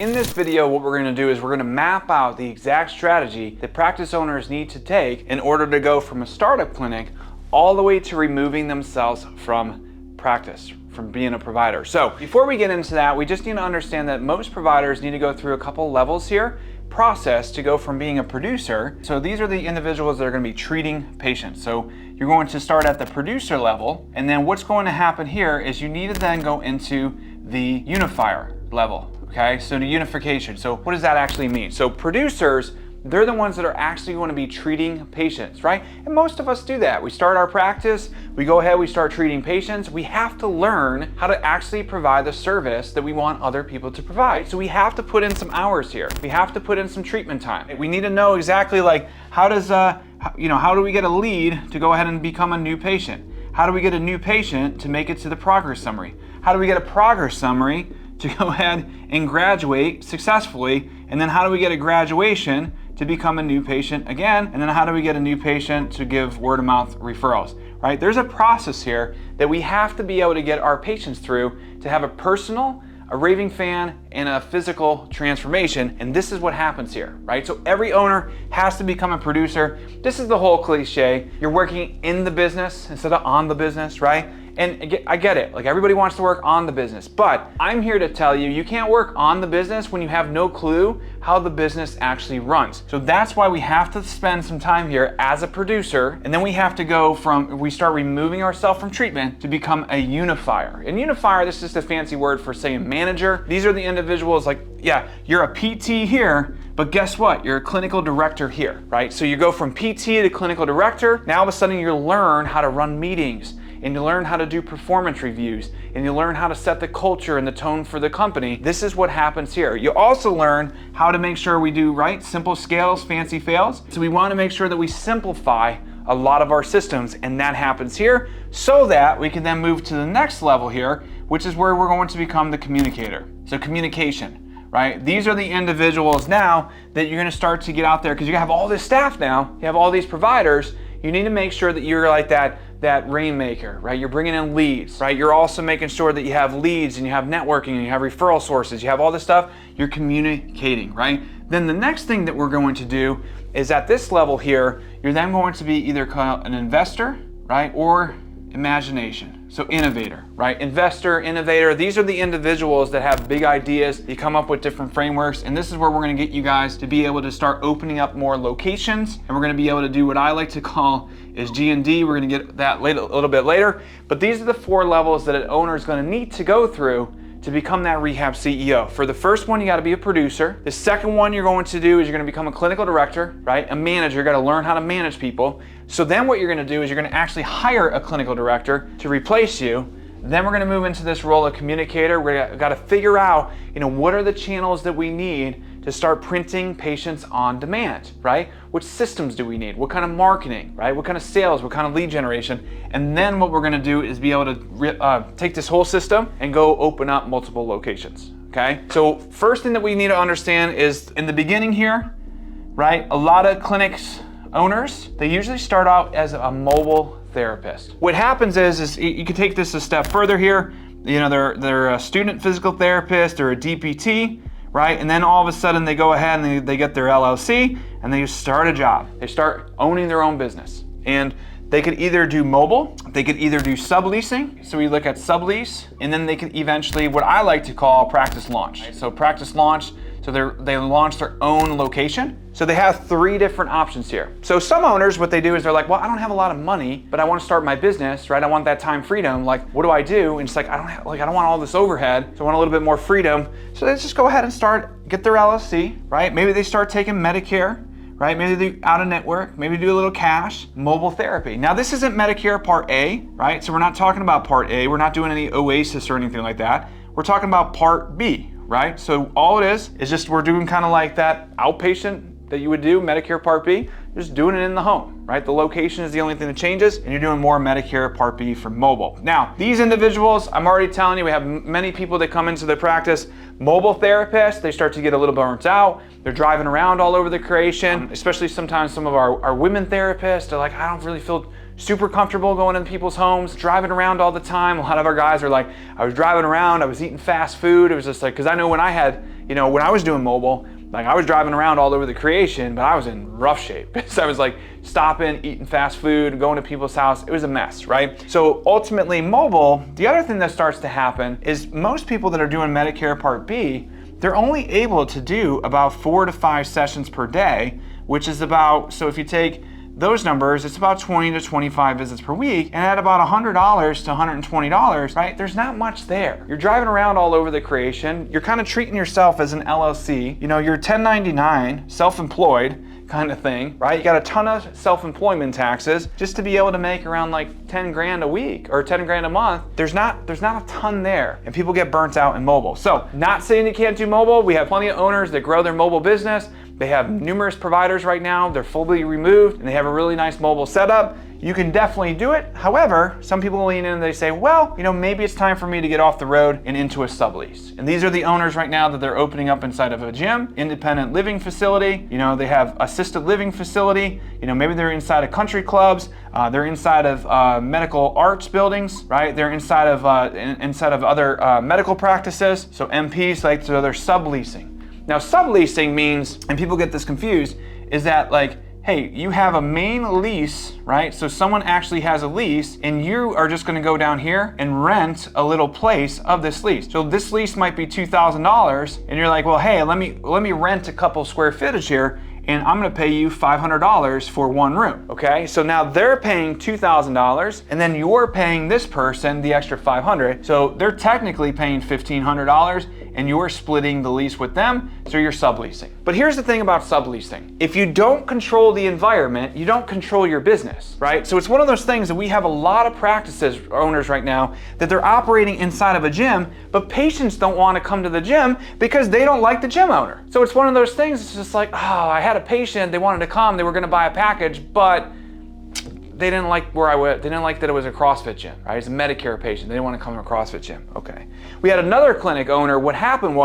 In this video, what we're going to do is we're going to map out the exact strategy that practice owners need to take in order to go from a startup clinic all the way to removing themselves from practice, from being a provider. So before we get into that, we just need to understand that most providers need to go through a couple levels here, process to go from being a producer. So these are the individuals that are going to be treating patients. So you're going to start at the producer level, and then what's going to happen here is you need to then go into the unifier level. Okay, so the unification. So what does that actually mean? So producers, they're the ones that are actually going to be treating patients, right? And most of us do that. We start our practice, we go ahead, we start treating patients. We have to learn how to actually provide the service that we want other people to provide. So we have to put in some hours here. We have to put in some treatment time. We need to know exactly like how do we get a lead to go ahead and become a new patient? How do we get a new patient to make it to the progress summary? How do we get a progress summary to go ahead and graduate successfully? And then how do we get a graduation to become a new patient again? And then how do we get a new patient to give word of mouth referrals, right? There's a process here that we have to be able to get our patients through to have a personal, a raving fan, and a physical transformation. And this is what happens here, right? So every owner has to become a producer. This is the whole cliche. You're working in the business instead of on the business, right? And I get it, like everybody wants to work on the business, but I'm here to tell you, you can't work on the business when you have no clue how the business actually runs. So that's why we have to spend some time here as a producer, and then we have to we start removing ourselves from treatment to become a unifier. And unifier, this is just a fancy word for saying manager. These are the individuals like, yeah, you're a PT here, but guess what? You're a clinical director here, right? So you go from PT to clinical director. Now all of a sudden you learn how to run meetings, and you learn how to do performance reviews, and you learn how to set the culture and the tone for the company. This is what happens here. You also learn how to make sure we do, right, simple scales, fancy fails. So we want to make sure that we simplify a lot of our systems, and that happens here so that we can then move to the next level here, which is where we're going to become the communicator. So communication, right? These are the individuals now that you're going to start to get out there, because you have all this staff now, you have all these providers. You need to make sure that you're like that rainmaker, right? You're bringing in leads, right? You're also making sure that you have leads and you have networking and you have referral sources, you have all this stuff, you're communicating, right? Then the next thing that we're going to do is at this level here, you're then going to be either called an investor, right? Or imagination. So innovator, right? Investor, innovator, these are the individuals that have big ideas. You come up with different frameworks, and this is where we're gonna get you guys to be able to start opening up more locations, and we're gonna be able to do what I like to call is G&D. We're gonna get that later, a little bit later, but these are the 4 levels that an owner is gonna need to go through to become that rehab CEO. For the first one, you gotta be a producer. The second one you're going to do is you're gonna become a clinical director, right? A manager, you gotta learn how to manage people. So then what you're gonna do is you're gonna actually hire a clinical director to replace you. Then we're gonna move into this role of communicator. We gotta figure out, what are the channels that we need to start printing patients on demand, right? Which systems do we need? What kind of marketing, right? What kind of sales? What kind of lead generation? And then what we're gonna do is be able to take this whole system and go open up multiple locations, okay? So first thing that we need to understand is in the beginning here, right? A lot of clinics owners, they usually start out as a mobile therapist. What happens is you can take this a step further here. They're a student physical therapist or a DPT, right? And then all of a sudden they go ahead and they get their LLC and they start a job. They start owning their own business. And they could either do mobile, they could either do subleasing. So we look at sublease, and then they could eventually, what I like to call practice launch. Right? So practice launch, so they launch their own location. So they have 3 different options here. So some owners, what they do is they're like, well, I don't have a lot of money, but I want to start my business, right? I want that time freedom. Like, what do I do? And it's like, I don't want all this overhead. So I want a little bit more freedom. So they just go ahead and get their LLC, right? Maybe they start taking Medicare, right? Maybe they do out of network, maybe do a little cash, mobile therapy. Now this isn't Medicare Part A, right? So we're not talking about Part A. We're not doing any Oasis or anything like that. We're talking about Part B, right? So all it is just we're doing kind of like that outpatient that you would do, Medicare Part B, just doing it in the home, right? The location is the only thing that changes, and you're doing more Medicare Part B for mobile. Now, these individuals, I'm already telling you, we have many people that come into the practice, mobile therapists, they start to get a little burnt out. They're driving around all over the creation, especially sometimes some of our women therapists are like, I don't really feel super comfortable going into people's homes, driving around all the time. A lot of our guys are like, I was driving around, I was eating fast food. It was just like, because I know when I had, when I was doing mobile, like I was driving around all over the creation, but I was in rough shape. So I was like stopping, eating fast food, going to people's house. It was a mess, right? So ultimately mobile, the other thing that starts to happen is most people that are doing Medicare Part B, they're only able to do about 4 to 5 sessions per day, which is about, so if you take those numbers, it's about 20 to 25 visits per week, and at about $100 to $120, right? There's not much there. You're driving around all over the creation. You're kind of treating yourself as an LLC. You're 1099, self-employed kind of thing, right? You got a ton of self-employment taxes just to be able to make around like 10 grand a week or 10 grand a month. There's not a ton there, and people get burnt out in mobile. So not saying you can't do mobile. We have plenty of owners that grow their mobile business. They have numerous providers right now. They're fully removed and they have a really nice mobile setup. You can definitely do it. However, some people lean in and they say, well, maybe it's time for me to get off the road and into a sublease. And these are the owners right now that they're opening up inside of a gym, independent living facility. They have assisted living facility. Maybe they're inside of country clubs. They're inside of medical arts buildings, right? They're inside of other medical practices. So MPs, so they're subleasing. Now, subleasing means, and people get this confused, is that like, hey, you have a main lease, right? So someone actually has a lease and you are just gonna go down here and rent a little place of this lease. So this lease might be $2,000 and you're like, well, hey, let me rent a couple square footage here and I'm gonna pay you $500 for one room, okay? So now they're paying $2,000 and then you're paying this person the extra $500. So they're technically paying $1,500 and you're splitting the lease with them, so you're subleasing. But here's the thing about subleasing. If you don't control the environment, you don't control your business, right? So it's one of those things that we have a lot of practices owners right now that they're operating inside of a gym, but patients don't want to come to the gym because they don't like the gym owner. So it's one of those things, it's just like, oh, I had a patient, they wanted to come, they were gonna buy a package, but they didn't like where I went. They didn't like that it was a CrossFit gym, right? It's a Medicare patient. They didn't want to come to a CrossFit gym. Okay. We had another clinic owner. What happened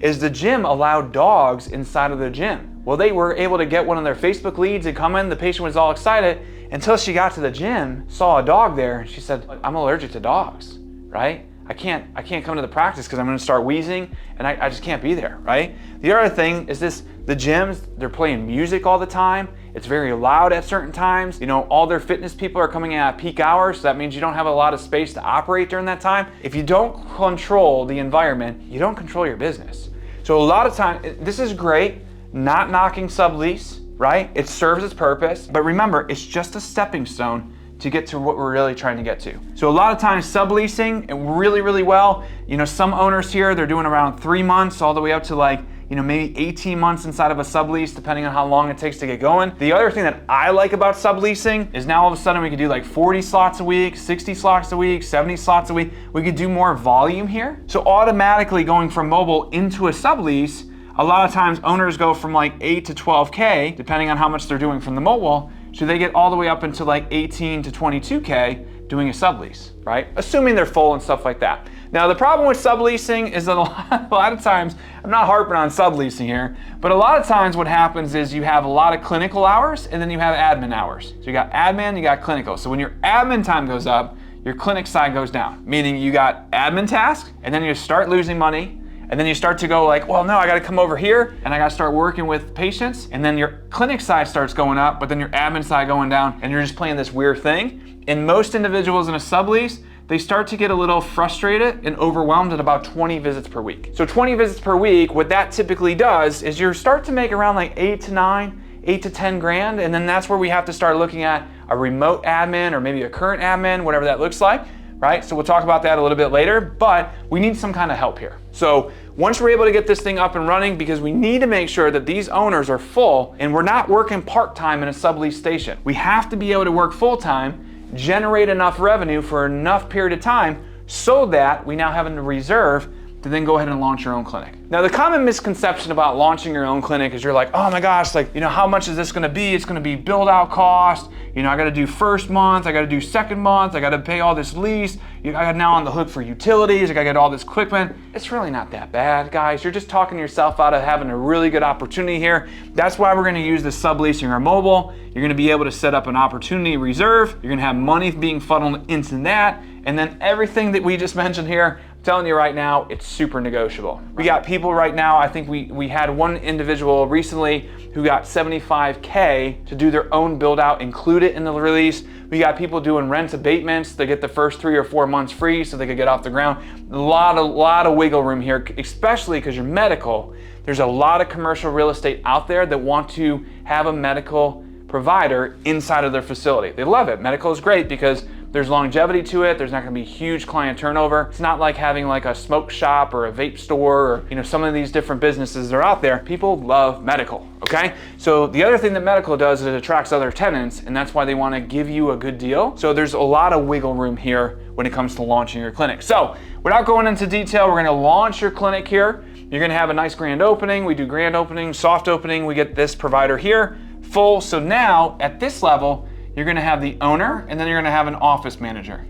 is the gym allowed dogs inside of the gym. Well, they were able to get one of their Facebook leads and come in. The patient was all excited until she got to the gym, saw a dog there, and she said, I'm allergic to dogs, right? I can't come to the practice because I'm going to start wheezing and I just can't be there, right? The other thing is the gyms, they're playing music all the time. It's very loud at certain times. All their fitness people are coming in at peak hours, so that means you don't have a lot of space to operate during that time. If you don't control the environment, you don't control your business. So a lot of time, this is great, not knocking sublease, right? It serves its purpose, but remember, it's just a stepping stone to get to what we're really trying to get to. So a lot of times subleasing, really, really well. Some owners here, they're doing around 3 months all the way up to like, maybe 18 months inside of a sublease, depending on how long it takes to get going. The other thing that I like about subleasing is now all of a sudden we can do like 40 slots a week, 60 slots a week, 70 slots a week. We could do more volume here. So automatically going from mobile into a sublease, a lot of times owners go from like 8 to 12K, depending on how much they're doing from the mobile. So they get all the way up into like 18 to 22K doing a sublease, right? Assuming they're full and stuff like that. Now the problem with subleasing is that a lot of times, I'm not harping on subleasing here, but a lot of times what happens is you have a lot of clinical hours and then you have admin hours. So you got admin, you got clinical. So when your admin time goes up, your clinic side goes down, meaning you got admin tasks and then you start losing money. And then you start to go like, well, no, I gotta come over here and I gotta start working with patients. And then your clinic side starts going up, but then your admin side going down, and you're just playing this weird thing. And most individuals in a sublease, they start to get a little frustrated and overwhelmed at about 20 visits per week. So 20 visits per week, what that typically does is you start to make around like 8 to 10 grand. And then that's where we have to start looking at a remote admin or maybe a current admin, whatever that looks like. Right? So we'll talk about that a little bit later, but we need some kind of help here. So once we're able to get this thing up and running, because we need to make sure that these owners are full and we're not working part-time in a sublease station. We have to be able to work full-time, generate enough revenue for enough period of time so that we now have a reserve to then go ahead and launch your own clinic. Now, the common misconception about launching your own clinic is you're like, oh my gosh, like, you know, how much is this gonna be? It's gonna be build out cost. You know, I gotta do first month, I gotta do second month, I gotta pay all this lease. I got now on the hook for utilities, I gotta get all this equipment. It's really not that bad, guys. You're just talking yourself out of having a really good opportunity here. That's why we're gonna use the subleasing or mobile. You're gonna be able to set up an opportunity reserve. You're gonna have money being funneled into that. And then everything that we just mentioned here, I'm telling you right now, it's super negotiable. We got people right now, I think we had one individual recently who got $75K to do their own build out, include it in the release. We got people doing rent abatements. They get the first 3 or 4 months free so they could get off the ground. A lot of wiggle room here, especially because you're medical. There's a lot of commercial real estate out there that want to have a medical provider inside of their facility. They love it. Medical is great because there's longevity to it. There's not gonna be huge client turnover. It's not like having like a smoke shop or a vape store or, you know, some of these different businesses that are out there. People love medical, okay? So the other thing that medical does is it attracts other tenants, and that's why they wanna give you a good deal. So there's a lot of wiggle room here when it comes to launching your clinic. So without going into detail, we're gonna launch your clinic here. You're gonna have a nice grand opening. We do grand opening, soft opening. We get this provider here, full. So now at this level, you're gonna have the owner, and then you're gonna have an office manager,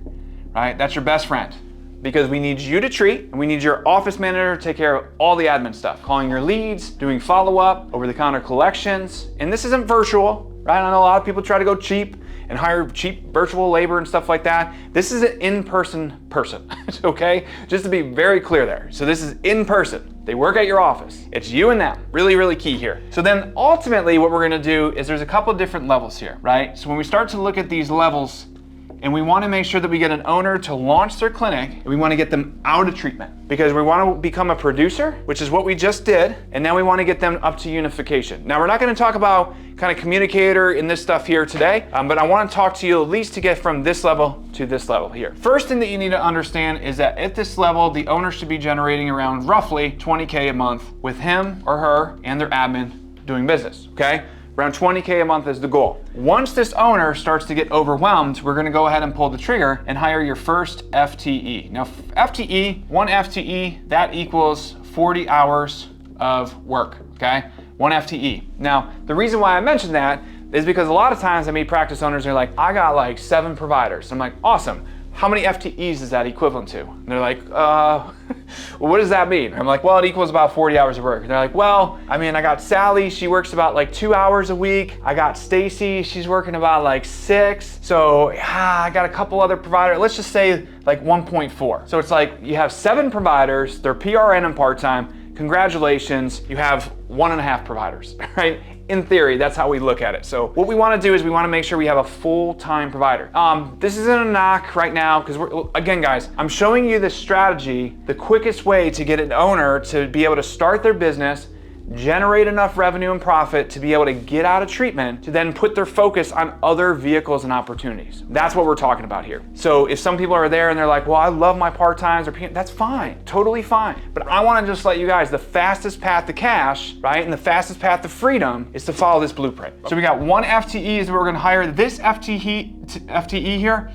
right? That's your best friend, because we need you to treat, and we need your office manager to take care of all the admin stuff, calling your leads, doing follow-up, over-the-counter collections. And this isn't virtual, right? I know a lot of people try to go cheap and hire cheap virtual labor and stuff like that. This is an in-person person, okay? Just to be very clear there. So this is in person. They work at your office. It's you and them. Really, really key here. So then ultimately what we're gonna do is there's a couple of different levels here, right? So when we start to look at these levels, and we wanna make sure that we get an owner to launch their clinic, and we wanna get them out of treatment, because we wanna become a producer, which is what we just did, and now we wanna get them up to unification. Now we're not gonna talk about kind of communicator and this stuff here today, but I wanna talk to you at least to get from this level to this level here. First thing that you need to understand is that at this level, the owner should be generating around roughly 20K a month with him or her and their admin doing business, okay? Around 20K a month is the goal. Once this owner starts to get overwhelmed, we're gonna go ahead and pull the trigger and hire your first FTE. Now, one FTE, that equals 40 hours of work, okay? One FTE. Now, the reason why I mentioned that is because a lot of times I meet practice owners and they're like, I got like 7 providers. I'm like, awesome. How many FTEs is that equivalent to? And they're like, well, what does that mean? I'm like, well, it equals about 40 hours of work. And they're like, well, I mean, I got Sally, she works about like 2 hours a week. I got Stacy, she's working about like 6. So I got a couple other providers. Let's just say like 1.4. So it's like you have 7 providers, they're PRN and part-time. Congratulations, you have 1.5 providers, right? In theory, that's how we look at it. So what we wanna do is we wanna make sure we have a full-time provider. This isn't a knock right now, because again, guys, I'm showing you the strategy, the quickest way to get an owner to be able to start their business, generate enough revenue and profit to be able to get out of treatment, to then put their focus on other vehicles and opportunities. That's what we're talking about here. So if some people are there and they're like, well, I love my part-times, that's fine, totally fine. But I wanna just let you guys, the fastest path to cash, right, and the fastest path to freedom is to follow this blueprint. So we got 1 FTE is what we're gonna hire. This FTE here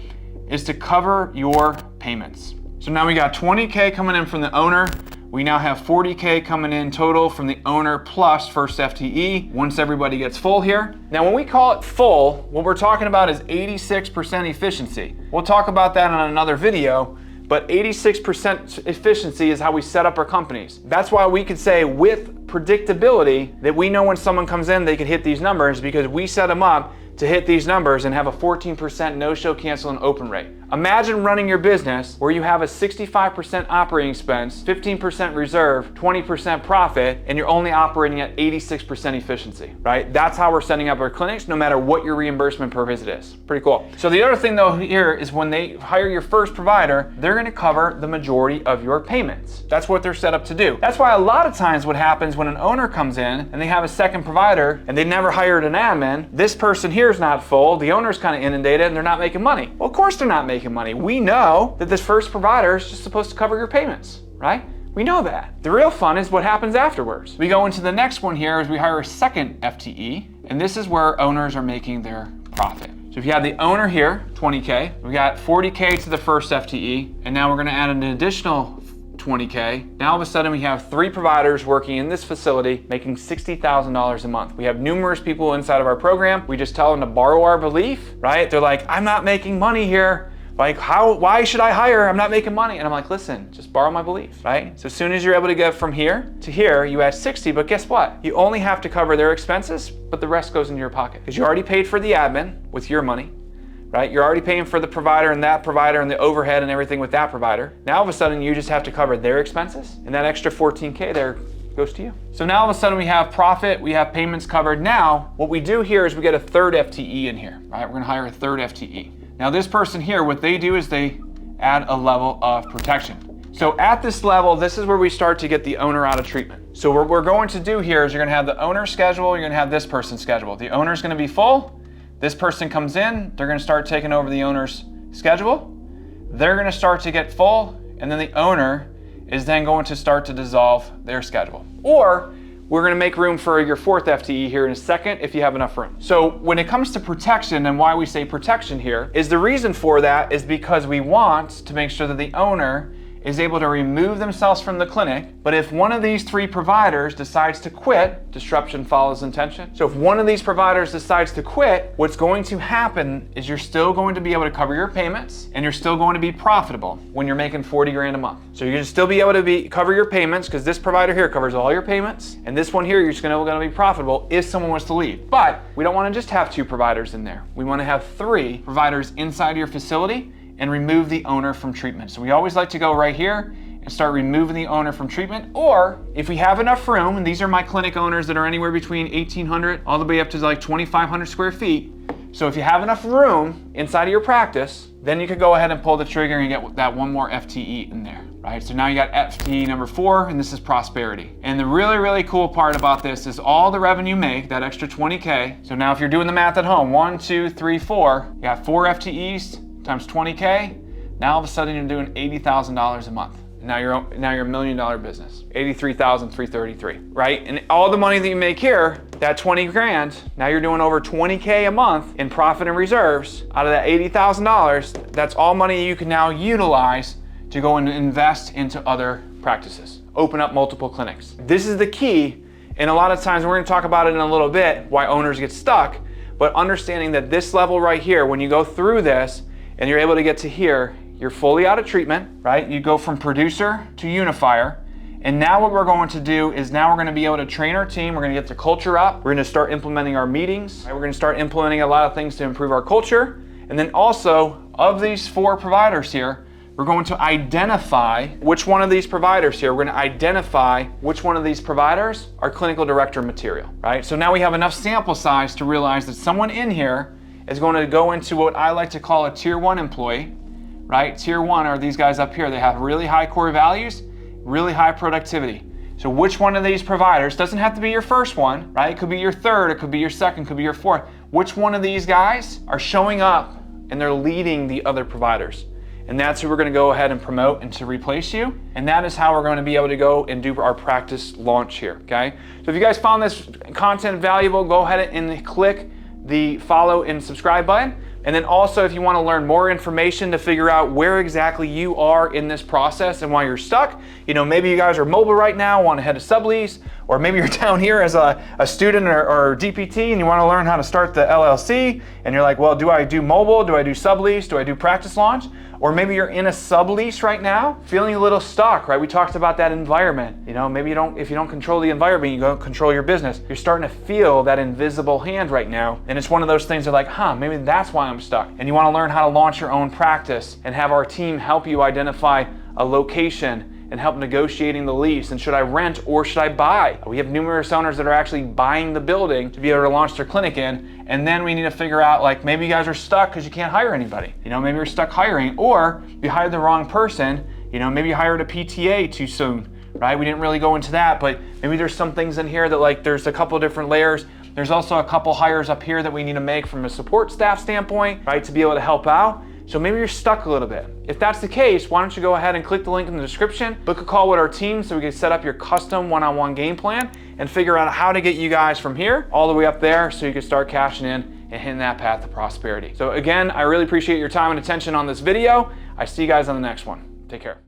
is to cover your payments. So now we got 20K coming in from the owner. We now have 40K coming in total from the owner plus first FTE once everybody gets full here. Now when we call it full, what we're talking about is 86% efficiency. We'll talk about that on another video, but 86% efficiency is how we set up our companies. That's why we could say with predictability that we know when someone comes in, they can hit these numbers because we set them up to hit these numbers and have a 14% no-show, cancel, and open rate. Imagine running your business where you have a 65% operating expense, 15% reserve, 20% profit, and you're only operating at 86% efficiency, right? That's how we're setting up our clinics, no matter what your reimbursement per visit is. Pretty cool. So the other thing though here is when they hire your first provider, they're gonna cover the majority of your payments. That's what they're set up to do. That's why a lot of times what happens when an owner comes in and they have a second provider and they never hired an admin, this person here is not full, the owner's kind of inundated and they're not making money. Well, of course they're not making money. We know that this first provider is just supposed to cover your payments, right? We know that. The real fun is what happens afterwards. We go into the next one here is we hire a second FTE, and this is where owners are making their profit. So if you have the owner here, 20K, we got 40K to the first FTE, and now we're gonna add an additional 20K. Now all of a sudden we have 3 providers working in this facility making $60,000 a month. We have numerous people inside of our program. We just tell them to borrow our belief, right? They're like, I'm not making money here. Like, why should I hire? I'm not making money. And I'm like, listen, just borrow my belief, right? So as soon as you're able to get from here to here, you add 60, but guess what? You only have to cover their expenses, but the rest goes into your pocket because you already paid for the admin with your money. Right? You're already paying for the provider and the overhead and everything with that provider. Now all of a sudden you just have to cover their expenses, and that extra 14K there goes to you. So now all of a sudden we have profit, we have payments covered. Now what we do here is we get a 3rd FTE in here, right? We're gonna hire a 3rd FTE. Now this person here, what they do is they add a level of protection. So at this level, this is where we start to get the owner out of treatment. So what we're going to do here is you're gonna have the owner schedule, you're gonna have this person schedule. The owner's gonna be full. This person comes in, they're gonna start taking over the owner's schedule. They're gonna start to get full, and then the owner is then going to start to dissolve their schedule. Or we're gonna make room for your 4th FTE here in a second if you have enough room. So when it comes to protection, and why we say protection here, is the reason for that is because we want to make sure that the owner is able to remove themselves from the clinic. But if one of these 3 providers decides to quit, disruption follows intention. So if one of these providers decides to quit, what's going to happen is you're still going to be able to cover your payments, and you're still going to be profitable when you're making 40 grand a month. So you're gonna still be able to cover your payments, because this provider here covers all your payments, and this one here, you're just gonna be profitable if someone was to leave. But we don't wanna just have 2 providers in there. We wanna have 3 providers inside your facility and remove the owner from treatment. So we always like to go right here and start removing the owner from treatment. Or if we have enough room, and these are my clinic owners that are anywhere between 1,800 all the way up to like 2,500 square feet. So if you have enough room inside of your practice, then you could go ahead and pull the trigger and get that 1 more FTE in there, right? So now you got FTE number 4, and this is prosperity. And the really, really cool part about this is all the revenue you make, that extra 20K. So now if you're doing the math at home, 1, 2, 3, 4, you got 4 FTEs, times 20K, now all of a sudden you're doing $80,000 a month. Now you're a $1 million business, 83,333, right? And all the money that you make here, that 20 grand, now you're doing over 20K a month in profit and reserves. Out of that $80,000, that's all money you can now utilize to go and invest into other practices, open up multiple clinics. This is the key, and a lot of times, we're gonna talk about it in a little bit, why owners get stuck, but understanding that this level right here, when you go through this, and you're able to get to here, you're fully out of treatment, right? You go from producer to unifier. And now what we're going to do is now we're gonna be able to train our team. We're gonna get the culture up. We're gonna start implementing our meetings. Right? We're gonna start implementing a lot of things to improve our culture. And then also, of these 4 providers here, we're going to identify which one of these providers here, we're gonna identify which one of these providers are clinical director material, right? So now we have enough sample size to realize that someone in here is going to go into what I like to call a tier 1 employee, right? Tier 1 are these guys up here. They have really high core values, really high productivity. So which one of these providers, doesn't have to be your first one, right? It could be your 3rd, it could be your 2nd, it could be your 4th. Which one of these guys are showing up and they're leading the other providers? And that's who we're gonna go ahead and promote and to replace you. And that is how we're gonna be able to go and do our practice launch here, okay? So if you guys found this content valuable, go ahead and click the follow and subscribe button. And then also, if you want to learn more information to figure out where exactly you are in this process and why you're stuck, maybe you guys are mobile right now, want to head to sublease, or maybe you're down here as a student or DPT and you want to learn how to start the LLC, and you're like, well, do I do mobile? Do I do sublease? Do I do practice launch? Or maybe you're in a sublease right now, feeling a little stuck, right? We talked about that environment. Maybe if you don't control the environment, you don't control your business. You're starting to feel that invisible hand right now. And it's one of those things that like, maybe that's why I'm stuck. And you want to learn how to launch your own practice and have our team help you identify a location and help negotiating the lease, and should I rent or should I buy? We have numerous owners that are actually buying the building to be able to launch their clinic in, and then we need to figure out, like, maybe you guys are stuck because you can't hire anybody. Maybe you're stuck hiring, or you hired the wrong person. Maybe you hired a PTA too soon, right? We didn't really go into that, but maybe there's some things in here that, like, there's a couple different layers. There's also a couple hires up here that we need to make from a support staff standpoint, right, to be able to help out. So maybe you're stuck a little bit. If that's the case, why don't you go ahead and click the link in the description, book a call with our team so we can set up your custom one-on-one game plan and figure out how to get you guys from here all the way up there so you can start cashing in and hitting that path to prosperity. So again, I really appreciate your time and attention on this video. I see you guys on the next one. Take care.